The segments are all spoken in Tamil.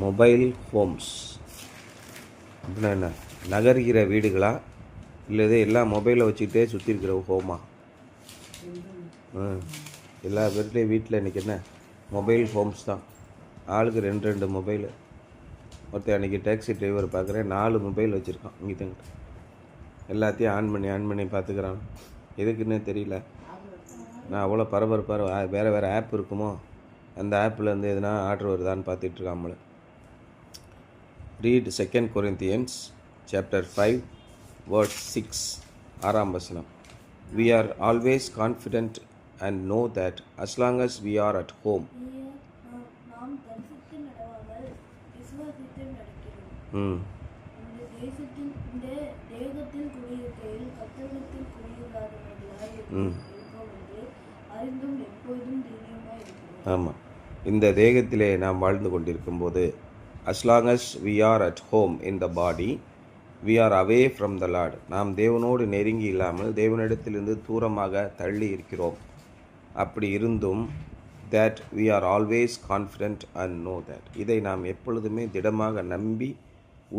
மொபைல் ஹோம்ஸ் அப்படின்னா என்ன? நகர்கிற வீடுகளா இல்லை எல்லா மொபைலை வச்சுக்கிட்டே சுற்றி இருக்கிற ஹோமா? எல்லா பேர்லேயும் வீட்டில் இன்றைக்கி என்ன மொபைல் ஹோம்ஸ் தான். ஆளுக்கு ரெண்டு மொபைலு. ஒருத்தர் அன்றைக்கி டாக்ஸி டிரைவர் பார்க்குறேன், 4 மொபைல் வச்சுருக்கான். இங்கே எல்லாத்தையும் ஆன் பண்ணி பார்த்துக்கிறான். எதுக்குன்னே தெரியல. நான் அவ்வளோ பரபரப்பாக வேறு ஆப் இருக்குமோ, அந்த ஆப்பில் எதுனா ஆர்டர் வருதான்னு பார்த்துட்ருக்காமல. Read 2 Corinthians chapter 5 verse 6 ஆறாம் வசனம். We are always confident and know that as long as we are at home. நாம் தரிசித்து நடவாமல் விசுவாசித்து நடக்கிறோம். இந்த தேகத்தில் குடியிருக்கையில் கர்த்தரிடத்தில் குடியிராதவர்களாய் இருக்கோம் என்று அறிந்தும் எப்பொழுதும் தைரியமாய் இருக்கிறோம். ஆமாம், இந்த தேகத்திலே நாம் வாழ்ந்து கொண்டிருக்கும்போது as long as we are at home in the body, we are away from the Lord. நாம் தேவனோடு நெருங்கி இல்லாமல் தேவனிடத்திலிருந்து தூரமாக தள்ளி இருக்கிறோம். அப்படி இருந்தும் that we are always confident and know that, இதை நாம் எப்பொழுதுமே திடமாக நம்பி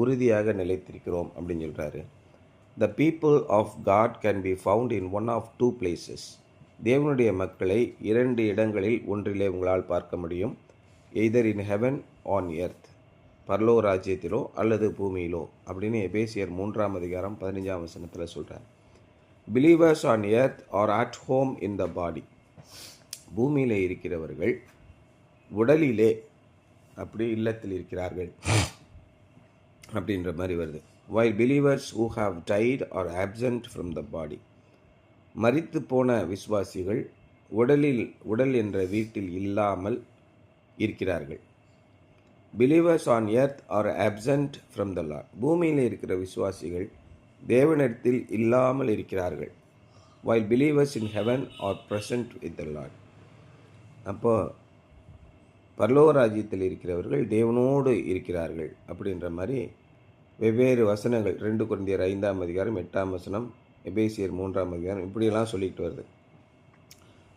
உறுதியாக நிலைத்திருக்கிறோம் அப்படின்னு சொல்கிறாரு. The people of God can be found in one of two places. தேவனுடைய மக்களை 2 இடங்களில் ஒன்றிலே உங்களால் பார்க்க முடியும். either in heaven on earth, பரலோக ராஜ்யத்திலோ அல்லது பூமியிலோ அப்படின்னு எபேசியர் 3ஆம் அதிகாரம் 15ஆம் வசனத்தில் சொல்கிறார். Believers on earth are at home in the body. பூமியில் இருக்கிறவர்கள் உடலிலே அப்படி இல்லத்தில் இருக்கிறார்கள் அப்படின்ற மாதிரி வருது. while believers who have died are absent from the body. மரித்து போன விசுவாசிகள் உடல் என்ற வீட்டில் இல்லாமல் இருக்கிறார்கள். Believers on earth are absent from the lord. பூமியில் இருக்கிற விசுவாசிகள் தேவனிடத்தில் இல்லாமல் இருக்கிறார்கள். While believers in heaven are present with the lord. அப்போது பரலோக ராஜ்யத்தில் இருக்கிறவர்கள் தேவனோடு இருக்கிறார்கள் அப்படின்ற மாதிரி வெவ்வேறு வசனங்கள் 2 கொரிந்தியர் 5ஆம் அதிகாரம் 8ஆம் வசனம், எபேசியர் 3ஆம் அதிகாரம் இப்படியெல்லாம் சொல்லிட்டு வருது.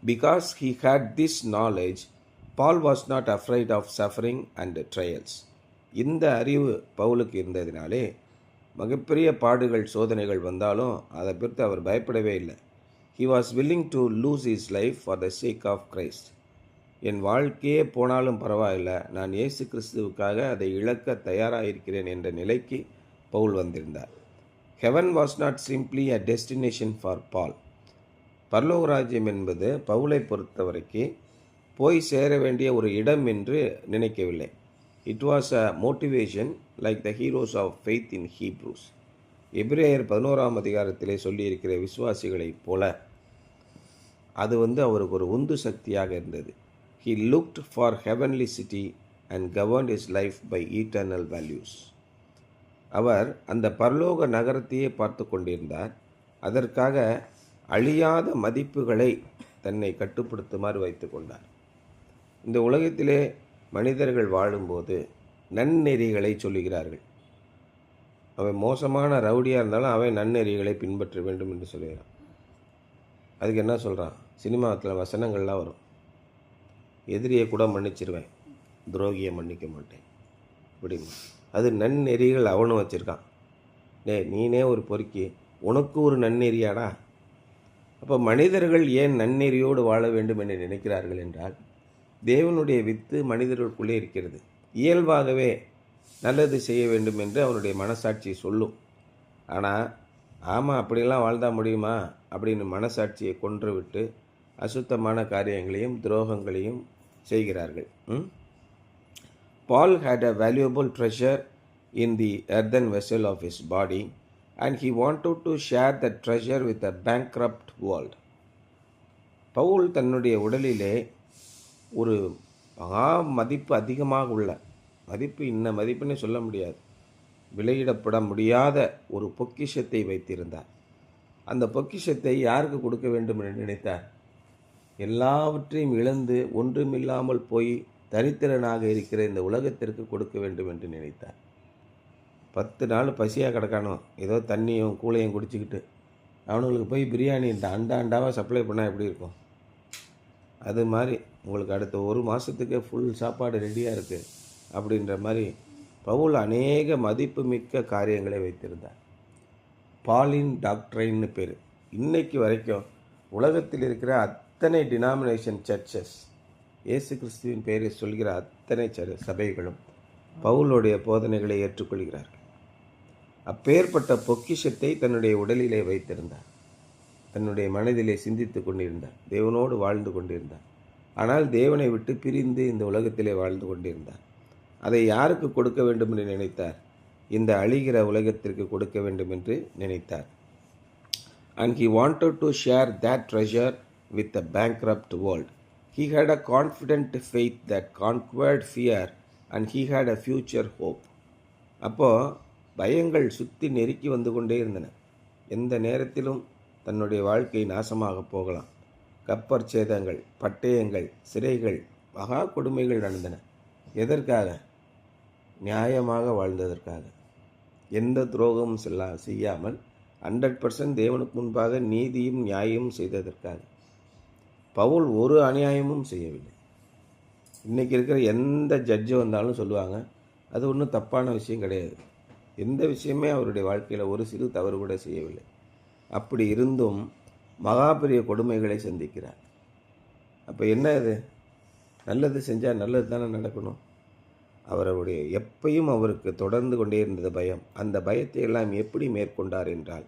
Because he had this knowledge, Paul was not afraid of suffering and trials. இந்த அறிவு பவுலுக்கு இருந்ததினாலே மிகப்பெரிய பாடுகள் சோதனைகள் வந்தாலும் அதை பொறுத்து அவர் பயப்படவே இல்லை. He was willing to lose his life for the sake of Christ. என் வாழ்க்கையே போனாலும் பரவாயில்லை, நான் இயேசு கிறிஸ்துவுக்காக அதை இழக்க தயாராக இருக்கிறேன் என்ற நிலைக்கு பவுல் வந்திருந்தார். Heaven was not simply a destination for Paul. பரலோக ராஜ்யம் என்பது பவுலை பொறுத்தவரைக்கு போய் சேர வேண்டிய ஒரு இடம் என்று நினைக்கவில்லை. It was a motivation like the heroes of faith in Hebrews. எபிரேயர் 11ஆம் அதிகாரத்திலே சொல்லியிருக்கிற விசுவாசிகளைப் போல அது அவருக்கு ஒரு உந்து சக்தியாக இருந்தது. He looked for heavenly city and governed his life by eternal values. அவர் அந்த பரலோக நகரத்தையே பார்த்து கொண்டிருந்தார். அதற்காக அழியாத மதிப்புகளை தன்னை கட்டுப்படுத்துமாறு வைத்து கொண்டார். இந்த உலகத்திலே மனிதர்கள் வாழும்போது நன்னெறிகளை சொல்லுகிறார்கள். அவன் மோசமான ரவுடியாக இருந்தாலும் அவன் நன்னெறிகளை பின்பற்ற வேண்டும் என்று சொல்லுகிறான். அதுக்கு என்ன சொல்கிறான்? சினிமாத்தில் வசனங்கள்லாம் வரும். எதிரியை கூட மன்னிச்சிருவேன், துரோகியை மன்னிக்க மாட்டேன் அப்படின்னு. அது நன்னெறிகள் அவனும் வச்சுருக்கான். நீனே ஒரு பொறுக்கி, உனக்கு ஒரு நன்னெறியாடா? அப்போ மனிதர்கள் ஏன் நன்னெறியோடு வாழ வேண்டும் என்று நினைக்கிறார்கள் என்றால், தேவனுடைய வித்து மனிதர்களுக்குள்ளே இருக்கிறது. இயல்பாகவே நல்லது செய்ய வேண்டும் என்று அவனுடைய மனசாட்சி சொல்லும். ஆனால் ஆமாம் அப்படிலாம் வாழ்ந்தா முடியுமா அப்படின்னு மனசாட்சியை கொன்று விட்டு அசுத்தமான காரியங்களையும் துரோகங்களையும் செய்கிறார்கள். Paul had a valuable treasure in the earthen vessel of his body and he wanted to share that treasure with a bankrupt world. Pavul தன்னுடைய உடலிலே ஒரு மதிப்பு அதிகமாக உள்ள மதிப்பு, இன்ன மதிப்புன்னு சொல்ல முடியாது, விலையிடப்பட முடியாத ஒரு பொக்கிஷத்தை வைத்திருந்தார். அந்த பொக்கிஷத்தை யாருக்கு கொடுக்க வேண்டும் என்று நினைத்தார்? எல்லாவற்றையும் இழந்து ஒன்றுமில்லாமல் போய் தரித்திரனாக இருக்கிற இந்த உலகத்திற்கு கொடுக்க வேண்டும் என்று நினைத்தார். 10 நாள் பசியாக கிடக்கானோ, ஏதோ தண்ணியும் கூளையும் குடிச்சிக்கிட்டு அவனுங்களுக்கு போய் பிரியாணி அண்டாவாக சப்ளை பண்ணால் எப்படி இருக்கும்? அது மாதிரி உங்களுக்கு அடுத்த 1 மாதத்துக்கு ஃபுல் சாப்பாடு ரெடியாக இருக்குது. அப்படின்ற மாதிரி பவுல் அநேக மதிப்புமிக்க காரியங்களை வைத்திருந்தார். பாலின் டாக்ட்ரைன்னு பேர். இன்னைக்கு வரைக்கும் உலகத்தில் இருக்கிற அத்தனை டினாமினேஷன் சர்ச்சஸ், இயேசு கிறிஸ்துவின் பெயரை சொல்கிற அத்தனை சபைகளும் பவுலுடைய போதனைகளை ஏற்றுக்கொள்கிறார்கள். அப்பேற்பட்ட பொக்கிஷத்தை தன்னுடைய உடலிலே வைத்திருந்தார். தன்னுடைய மனதிலே சிந்தித்து கொண்டிருந்தார். தேவனோடு வாழ்ந்து கொண்டிருந்தார். ஆனால் தேவனை விட்டு பிரிந்து இந்த உலகத்திலே வாழ்ந்து கொண்டிருந்தார். அதை யாருக்கு கொடுக்க வேண்டும் என்று நினைத்தார்? இந்த அழிகிற உலகத்திற்கு கொடுக்க வேண்டும் என்று நினைத்தார். And he wanted to share that treasure with the bankrupt world. He had a confident faith that conquered fear and he had a future hope. அப்போது பயங்கள் சுற்றி நெருக்கி வந்து கொண்டே இருந்தன. எந்த நேரத்திலும் தன்னுடைய வாழ்க்கை நாசமாக போகலாம். கப்பற் சேதங்கள், பட்டயங்கள், சிறைகள், மகா கொடுமைகள் நடந்தன. எதற்காக? நியாயமாக வாழ்ந்ததற்காக. எந்த துரோகமும் செய்யாமல் 100% தேவனுக்கு முன்பாக நீதியும் நியாயமும் செய்ததற்காக. பவுல் ஒரு அநியாயமும் செய்யவில்லை. இன்றைக்கி இருக்கிற எந்த ஜட்ஜு வந்தாலும் சொல்லுவாங்க, அது ஒன்றும் தப்பான விஷயம் கிடையாது. எந்த விஷயமே அவருடைய வாழ்க்கையில் ஒரு சிறு தவறு கூட செய்யவில்லை. அப்படி இருந்தும் மகா பெரிய கொடுமைகளை சந்திக்கிறார். அப்போ என்ன இது? நல்லது செஞ்சால் நல்லது தானே நடக்கணும். அவருடைய எப்பையும் அவருக்கு தொடர்ந்து கொண்டே இருந்தது பயம். அந்த பயத்தை எல்லாம் எப்படி மேற்கொண்டார் என்றால்,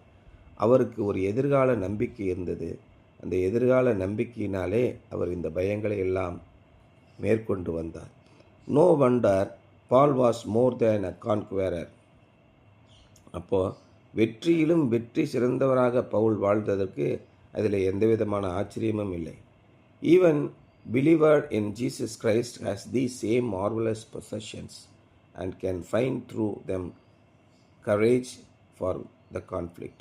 அவருக்கு ஒரு எதிர்கால நம்பிக்கை இருந்தது. அந்த எதிர்கால நம்பிக்கையினாலே அவர் இந்த பயங்களை எல்லாம் மேற்கொண்டு வந்தார். No wonder Paul was more than a conqueror. அப்போது வெற்றியிலும் வெற்றி சிறந்தவராக பவுல் வாழ்ந்ததற்கு அதில் எந்த விதமான ஆச்சரியமும் இல்லை. Even believer in Jesus Christ has these same marvelous possessions and can find through them courage for the conflict.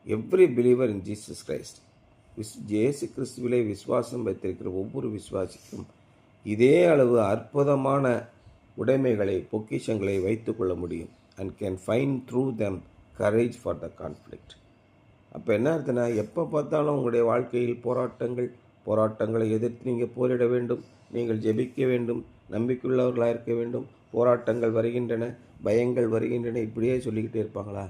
Every believer in Jesus Christ, இயேசு கிறிஸ்துவிலே விசுவாசம் வைத்திருக்கிற ஒவ்வொரு விசுவாசிக்கும் இதே அளவு அற்புதமான உடைமைகளை, பொக்கிஷங்களை வைத்துக்கொள்ள முடியும். and can find through them courage for the conflict. அப்போ என்ன அர்த்தம்னா, எப்போ பார்த்தாலும் உங்களுடைய வாழ்க்கையில் போராட்டங்களை எதிர்த்து நீங்கள் போரிட வேண்டும், நீங்கள் ஜெபிக்க வேண்டும், நம்பிக்கையுள்ளவர்களாக இருக்க வேண்டும். போராட்டங்கள் வருகின்றன, பயங்கள் வருகின்றன, இப்படியே சொல்லிக்கிட்டே இருப்பாங்களா?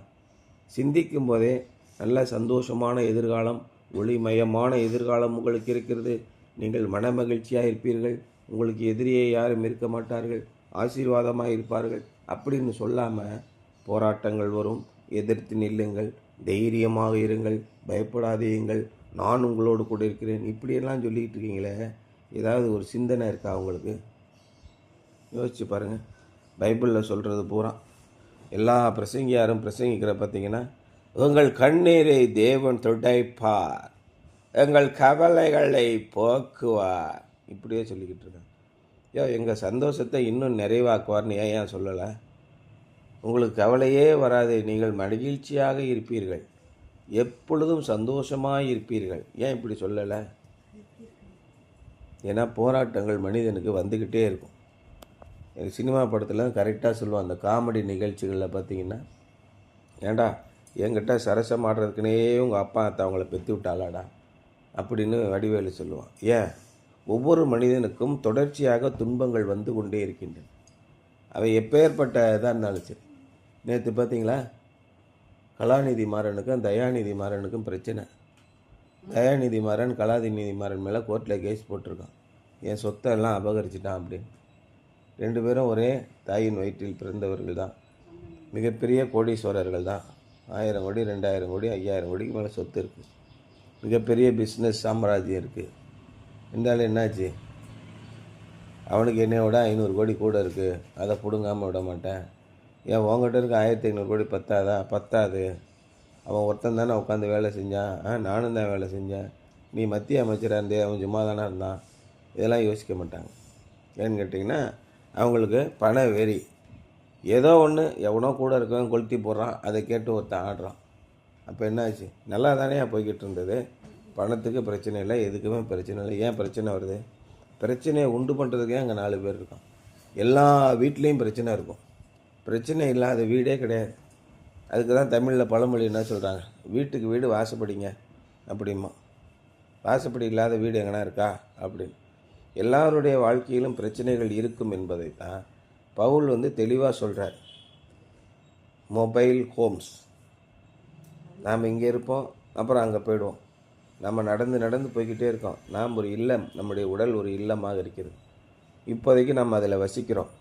சிந்திக்கும் போதே நல்ல சந்தோஷமான எதிர்காலம், ஒளிமயமான எதிர்காலம் உங்களுக்கு இருக்கிறது. நீங்கள் மன மகிழ்ச்சியாக இருப்பீர்கள். உங்களுக்கு எதிரியே யாரும் இருக்க மாட்டார்கள், ஆசீர்வாதமாக இருப்பார்கள் அப்படின்னு சொல்லாமல், போராட்டங்கள் வரும், எதிர்த்து நில்லுங்கள், தைரியமாக இருங்கள், பயப்படாதீங்கள், நான் உங்களோடு கூட இருக்கிறேன், இப்படியெல்லாம் சொல்லிக்கிட்டு இருக்கீங்களே, ஏதாவது ஒரு சிந்தனை இருக்கா உங்களுக்கு? யோசிச்சு பாருங்கள். பைபிளில் சொல்கிறது பூரா எல்லா பிரசங்கியாரும் பிரசங்கிக்கிற பார்த்தீங்கன்னா, உங்கள் கண்ணீரை தேவன் துடைப்பார், எங்கள் கவலைகளை போக்குவார், இப்படியே சொல்லிக்கிட்டு இருக்காங்க. எங்கள் சந்தோஷத்தை இன்னும் நிறைவாக்குவார்னு ஏன் சொல்லலை? உங்களுக்கு கவலையே வராது, நீங்கள் மகிழ்ச்சியாக இருப்பீர்கள், எப்பொழுதும் சந்தோஷமாக இருப்பீர்கள். ஏன் இப்படி சொல்லலை? ஏன்னா போராட்டங்கள் மனிதனுக்கு வந்துக்கிட்டே இருக்கும். சினிமா படத்தில் கரெக்டாக சொல்லுவான். அந்த காமெடி நிகழ்ச்சிகளில் பார்த்தீங்கன்னா, ஏண்டா என்கிட்ட சரசம் ஆடுறதுக்குனே உங்கள் அப்பா அத்தை அவங்கள பெற்று விட்டாளாடா அப்படின்னு வடிவேலு சொல்லுவான். ஏன்? ஒவ்வொரு மனிதனுக்கும் தொடர்ச்சியாக துன்பங்கள் வந்து கொண்டே இருக்கின்றன. அவை எப்பேற்பட்ட இதாக இருந்தாலும் சரி. நேற்று பார்த்தீங்களா, கலாநிதி மாறனுக்கும் தயாநிதி மாறனுக்கும் பிரச்சனை. தயாநிதி மாறன் கலாநிதி மாறன் மேலே கோர்ட்டில் கேஸ் போட்டிருக்கான். என் சொத்தை எல்லாம் அபகரிச்சிட்டான் அப்படின்னு. 2 பேரும் ஒரே தாயின் வயிற்றில் பிறந்தவர்கள் தான், மிகப்பெரிய கோடீஸ்வரர்கள் தான். 1000 கோடி 2000 கோடி 5000 கோடிக்கு மேலே சொத்து இருக்குது, மிகப்பெரிய பிஸ்னஸ் சாம்ராஜ்யம் இருக்குது. இருந்தாலும் என்னாச்சு? அவனுக்கு என்னை விட 500 கோடி கூட இருக்குது, அதை பிடுங்காமல் விட மாட்டேன். ஏன் உங்கள்கிட்ட இருக்க 1500 கோடி பத்தாது? அவன் ஒருத்தன் தானே உட்காந்து வேலை செஞ்சான், நானும் தான் வேலை செஞ்சேன், நீ மத்திய அமைச்சராக இருந்தே அவன் சும்மா தானே இருந்தான். இதெல்லாம் யோசிக்க மாட்டாங்க. ஏன்னு கேட்டிங்கன்னா, அவங்களுக்கு பண வெறி. ஏதோ ஒன்று எவனோ கூட இருக்கவன் கொளுத்தி போடுறான், அதை கேட்டு ஒருத்தன் ஆடுறான். அப்போ என்னாச்சு? நல்லா தானே போய்கிட்டு இருந்தது. பணத்துக்கு பிரச்சனை இல்லை, எதுக்குமே பிரச்சனை இல்லை. ஏன் பிரச்சனை வருது? பிரச்சனையை உண்டு பண்ணுறதுக்கே அங்கே 4 பேர் இருக்கான். எல்லா வீட்லேயும் பிரச்சனை இருக்கும். பிரச்சனை இல்லாத வீடே கிடையாது. அதுக்கு தான் தமிழில் பழமொழி என்ன சொல்கிறாங்க, வீட்டுக்கு வீடு வாசப்படிங்க அப்படிமா. வாசப்படி இல்லாத வீடு எங்கன்னா இருக்கா அப்படின்னு. எல்லாருடைய வாழ்க்கையிலும் பிரச்சனைகள் இருக்கும் என்பதை தான் பவுல் தெளிவாக சொல்கிறார், மொபைல் ஹோம்ஸ். நாம் இங்கே இருப்போம், அப்புறம் அங்கே போயிடுவோம். நம்ம நடந்து நடந்து போய்கிட்டே இருக்கோம். நாம் ஒரு இல்லம், நம்முடைய உடல் ஒரு இல்லமாக இருக்கிறது. இப்போதைக்கு நம்ம அதில் வசிக்கிறோம்.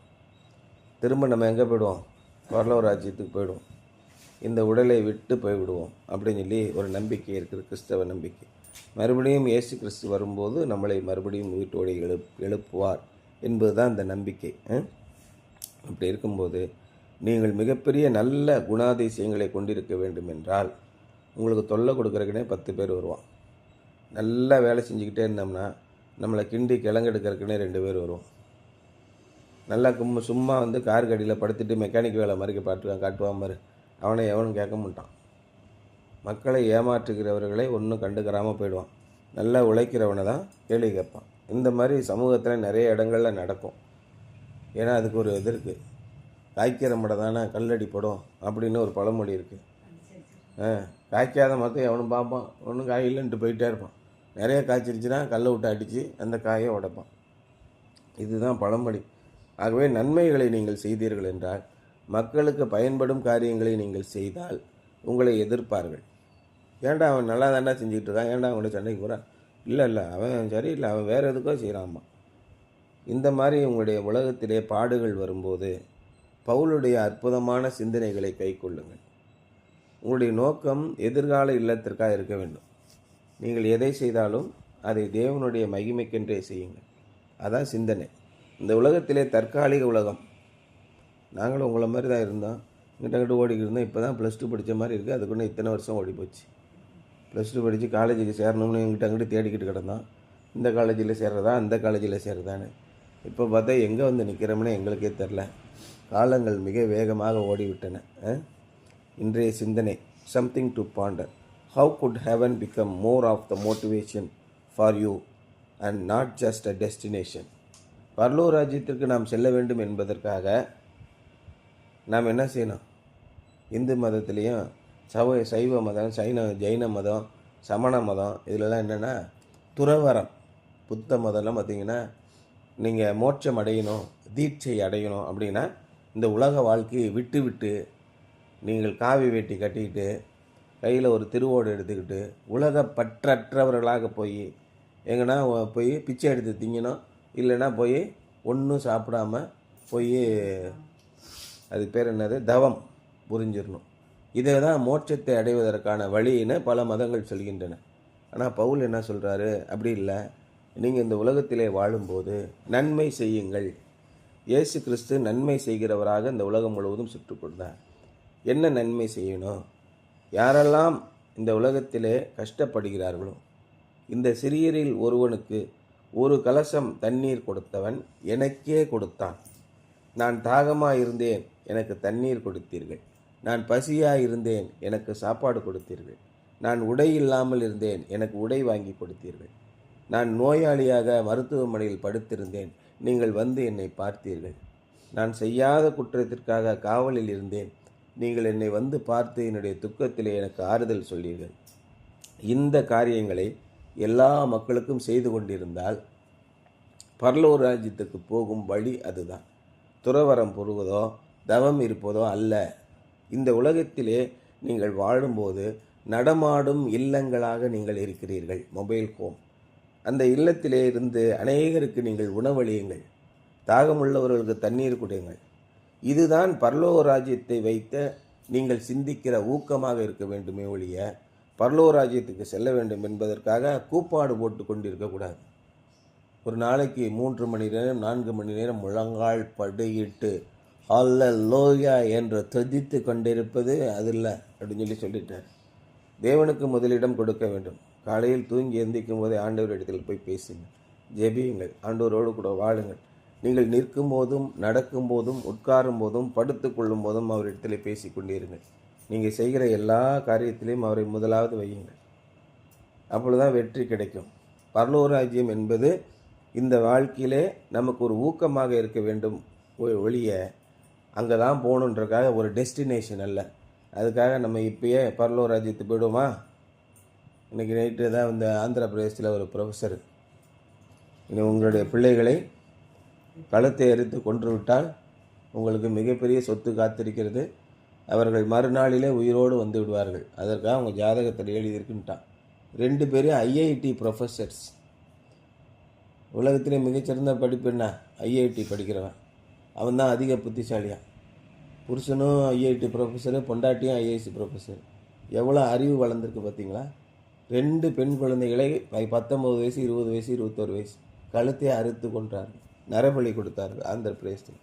திரும்ப நம்ம எங்கே போயிடுவோம்? பரலோக ராஜ்யத்துக்கு போயிடுவோம். இந்த உடலை விட்டு போய்விடுவோம் அப்படின்னு சொல்லி ஒரு நம்பிக்கை இருக்குது, கிறிஸ்தவ நம்பிக்கை. மறுபடியும் இயேசு கிறிஸ்து வரும்போது நம்மளை மறுபடியும் வீட்டோடு எழுப்புவார் என்பது தான் இந்த நம்பிக்கை. அப்படி இருக்கும்போது நீங்கள் மிகப்பெரிய நல்ல குணாதிசயங்களை கொண்டிருக்க வேண்டும் என்றால் உங்களுக்கு தொல்லை கொடுக்குறக்குனே 10 பேர் வருவான். நல்லா வேலை செஞ்சுக்கிட்டே இருந்தோம்னா நம்மளை கிண்டி கிழங்கெடுக்கிறதுக்குனே 2 பேர் வருவோம். நல்லா சும்மா கார் கடியில் படுத்துட்டு மெக்கானிக் வேலை மாதிரி காட்டுவான் மாதிரி அவனை எவனும் கேட்க மாட்டான். மக்களை ஏமாற்றுகிறவர்களை ஒன்றும் கண்டுக்கிறாமல் போயிடுவான். நல்லா உழைக்கிறவனை தான் கேள்வி கேட்பான். இந்த மாதிரி சமூகத்தில் நிறைய இடங்களில் நடக்கும். ஏன்னா அதுக்கு ஒரு இது இருக்குது, காய்க்கிற மடை தானே கல்லடி படும் அப்படின்னு ஒரு பழமொழி இருக்குது. காய்க்காத மரத்தை எவனும் பார்ப்பான், ஒன்றும் காய் இல்லைன்ட்டு போயிட்டே இருப்பான். நிறைய காய்ச்சிருச்சுன்னா கல்லை விட்டு அடித்து அந்த காயை உடைப்பான். இதுதான் பழமொழி. ஆகவே நன்மைகளை நீங்கள் செய்தீர்கள் என்றால், மக்களுக்கு பயன்படும் காரியங்களை நீங்கள் செய்தால் உங்களை எதிர்ப்பார்கள். ஏன்டா அவன் நல்லா தாண்டா செஞ்சுக்கிட்டு இருக்கான், ஏன்டா அவங்கள சண்டைக்கு போகிறான்? இல்லை அவன் சரியில்லை, அவன் வேறு எதுக்கோ செய்கிறான்மா. இந்த மாதிரி உங்களுடைய உலகத்திலே பாடுகள் வரும்போது பவுலுடைய அற்புதமான சிந்தனைகளை கை கொள்ளுங்கள். உங்களுடைய நோக்கம் எதிர்கால இல்லத்திற்காக இருக்க வேண்டும். நீங்கள் எதை செய்தாலும் அதை தேவனுடைய மகிமைக்கென்றே செய்யுங்கள். அதான் சிந்தனை. இந்த உலகத்திலே தற்காலிக உலகம். நாங்களும் உங்களை மாதிரி தான் இருந்தோம், இங்கிட்ட ஓடிக்கிட்டு இருந்தோம். இப்போ தான் +2 படித்த மாதிரி இருக்குது. அதுக்குன்னு இத்தனை வருஷம் ஓடி போச்சு. +2 படித்து காலேஜுக்கு சேரணும்னு அங்கிட்டு தேடிக்கிட்டு கிடந்தோம். இந்த காலேஜில் சேர்றதா அந்த காலேஜில் சேர்றதான்னு. இப்போ பார்த்தா எங்கே நிற்கிறோம்னே எங்களுக்கே தெரில. காலங்கள் மிக வேகமாக ஓடிவிட்டன. இன்றைய சிந்தனை, something to ponder. How could heaven become more of the motivation for you and not just a destination. பரலோக ராஜ்யத்திற்கு நாம் செல்ல வேண்டும் என்பதற்காக நாம் என்ன செய்யணும்? இந்து மதத்துலேயும் சைவ மதம், ஜைன மதம், சமண மதம், இதிலலாம் என்னென்னா துறவரம். புத்த மதம்லாம் பார்த்திங்கன்னா நீங்கள் மோட்சம் அடையணும், தீட்சை அடையணும் அப்படின்னா இந்த உலக வாழ்க்கையை விட்டு நீங்கள் காவி வேட்டி கட்டிக்கிட்டு கையில் ஒரு திருவோடு எடுத்துக்கிட்டு உலக பற்றற்றவர்களாக போய் எங்கன்னா போய் பிச்சை எடுத்து திங்கணும், இல்லைன்னா போய் ஒன்றும் சாப்பிடாம போய் அது பேர் என்னது, தவம் புரிஞ்சிடணும். இதை தான் மோட்சத்தை அடைவதற்கான வழின்னு பல மதங்கள் சொல்கின்றன. ஆனால் பவுல் என்ன சொல்கிறாரு? அப்படி இல்லை, நீங்கள் இந்த உலகத்திலே வாழும்போது நன்மை செய்யுங்கள். இயேசு கிறிஸ்து நன்மை செய்கிறவராக இந்த உலகம் முழுவதும் சுற்றுக்கொண்டார். என்ன நன்மை செய்யணும்? யாரெல்லாம் இந்த உலகத்திலே கஷ்டப்படுகிறார்களோ, இந்த சிறியரில் ஒருவனுக்கு ஒரு கலசம் தண்ணீர் கொடுத்தவன் எனக்கே கொடுத்தான். நான் தாகமாக இருந்தேன், எனக்கு தண்ணீர் கொடுத்தீர்கள். நான் பசியாக இருந்தேன், எனக்கு சாப்பாடு கொடுத்தீர்கள். நான் உடை இல்லாமல் இருந்தேன், எனக்கு உடை வாங்கி கொடுத்தீர்கள். நான் நோயாளியாக மருத்துவமனையில் படுத்திருந்தேன், நீங்கள் வந்து என்னை பார்த்தீர்கள். நான் செய்யாத குற்றத்திற்காக காவலில் இருந்தேன், நீங்கள் என்னை வந்து பார்த்து என்னுடைய துக்கத்திலே எனக்கு ஆறுதல் சொல்லீர்கள். இந்த காரியங்களை எல்லா மக்களுக்கும் செய்து கொண்டிருந்தால் பரலோக ராஜ்யத்துக்கு போகும் வழி அதுதான். துறவரம் புரிவதோ தவம் இருப்பதோ அல்ல. இந்த உலகத்திலே நீங்கள் வாழும்போது நடமாடும் இல்லங்களாக நீங்கள் இருக்கிறீர்கள், மொபைல் ஹோம். அந்த இல்லத்திலே இருந்து அநேகருக்கு நீங்கள் உணவளியுங்கள், தாகமுள்ளவர்களுக்கு தண்ணீர் கொடுங்கள். இதுதான் பரலோக ராஜ்யத்தை வைத்த நீங்கள் சிந்திக்கிற ஊக்கமாக இருக்க வேண்டுமே ஒழிய பரலோக ராஜ்யத்துக்கு செல்ல வேண்டும் என்பதற்காக கூப்பாடு போட்டு கொண்டு இருக்கக்கூடாது. ஒரு நாளைக்கு 3 மணி நேரம் 4 மணி நேரம் முழங்கால் படியிட்டு அல்லேலூயா என்று துதித்து கொண்டிருப்பது அது இல்லை அப்படின்னு சொல்லிட்டார். தேவனுக்கு முதலிடம் கொடுக்க வேண்டும். காலையில் தூங்கி எந்திக்கும் போதே ஆண்டவர் இடத்தில் போய் பேசுங்கள், ஜெபியுங்கள், ஆண்டவரோடு கூட வாழுங்கள். நீங்கள் நிற்கும் போதும் நடக்கும் போதும் உட்காரும் போதும் படுத்து கொள்ளும் போதும் அவரிடத்தில் பேசி கொண்டிருங்கள். நீங்கள் செய்கிற எல்லா காரியத்திலையும் அவரை முதலாவது வையுங்கள். அப்பொழுதுதான் வெற்றி கிடைக்கும். பரலோக ராஜ்யம் என்பது இந்த வாழ்க்கையிலே நமக்கு ஒரு ஊக்கமாக இருக்க வேண்டும் ஒழிய அங்கே தான் போகணுன்றக்காக ஒரு டெஸ்டினேஷன் அல்ல. அதுக்காக நம்ம இப்பயே பரலோக ராஜ்யத்துக்கு போய்டுவோமா? இன்றைக்கி நைட்டு தான் இந்த ஆந்திர பிரதேசத்தில் ஒரு ப்ரொஃபஸர், உங்களுடைய பிள்ளைகளை கழுத்தை எரித்து கொன்று விட்டால் உங்களுக்கு மிகப்பெரிய சொத்து காத்திருக்கிறது. அவர்கள் மறுநாளிலே உயிரோடு வந்து விடுவார்கள். அதற்காக அவங்க ஜாதகத்தில் எழுதியிருக்குன்ட்டான். 2 பேரும் ஐஐடி ப்ரொஃபஸர்ஸ். உலகத்திலே மிகச்சிறந்த படிப்பு என்ன? ஐஐடி படிக்கிறவன். அவன் தான் அதிக புத்திசாலியான். புருஷனும் ஐஐடி ப்ரொஃபஸரு, பொண்டாட்டியும் ஐஏஎஸ் ப்ரொஃபஸர். எவ்வளோ அறிவு வளர்ந்துருக்கு பார்த்தீங்களா? 2 பெண் குழந்தைகளை 19 வயசு, 20 வயசு, 21 வயசு கழுத்தை அறுத்து கொன்றார்கள். நரபலி கொடுத்தார்கள் ஆந்திர பிரதேசத்தில்.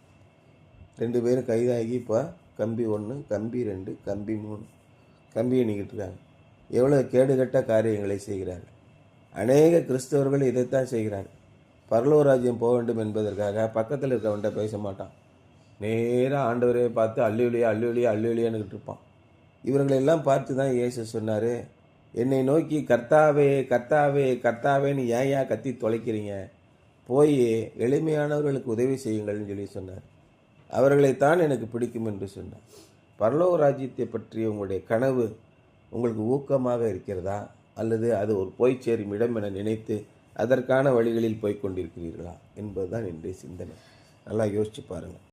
2 பேரும் கைதாகி இப்போ கம்பி 1, கம்பி 2, கம்பி 3 கம்பி எண்ணிக்கிட்டு இருக்காங்க. எவ்வளோ கேடுகட்ட காரியங்களை செய்கிறார்கள். அநேக கிறிஸ்தவர்கள் இதைத்தான் செய்கிறார்கள். பரலோக ராஜ்யம் போக வேண்டும் என்பதற்காக பக்கத்தில் இருக்கவன்ட்ட பேச மாட்டான். நேராக ஆண்டவரை பார்த்து அல்லேலூயா அல்லேலூயா அல்லேலூயான்னுக்கிட்டு இருப்பான். இவர்களெல்லாம் பார்த்து தான் இயேசு சொன்னார், என்னை நோக்கி கர்த்தாவே கர்த்தாவே கர்த்தாவேன்னு ஏன் கத்தி தொலைக்கிறீங்க, போய் எளிமையானவர்களுக்கு உதவி செய்யுங்கள்னு சொல்லி சொன்னார். அவர்களைத்தான் எனக்கு பிடிக்கும் என்று சொன்னார். பரலோக ராஜ்யத்தை பற்றிய உங்களுடைய கனவு உங்களுக்கு ஊக்கமாக இருக்கிறதா, அல்லது அது ஒரு போய் சேரும் இடம் என நினைத்து அதற்கான வழிகளில் போய்க் கொண்டிருக்கிறீர்களா என்பதுதான் இன்றைய சிந்தனை. நல்லா யோசிச்சு பாருங்கள்.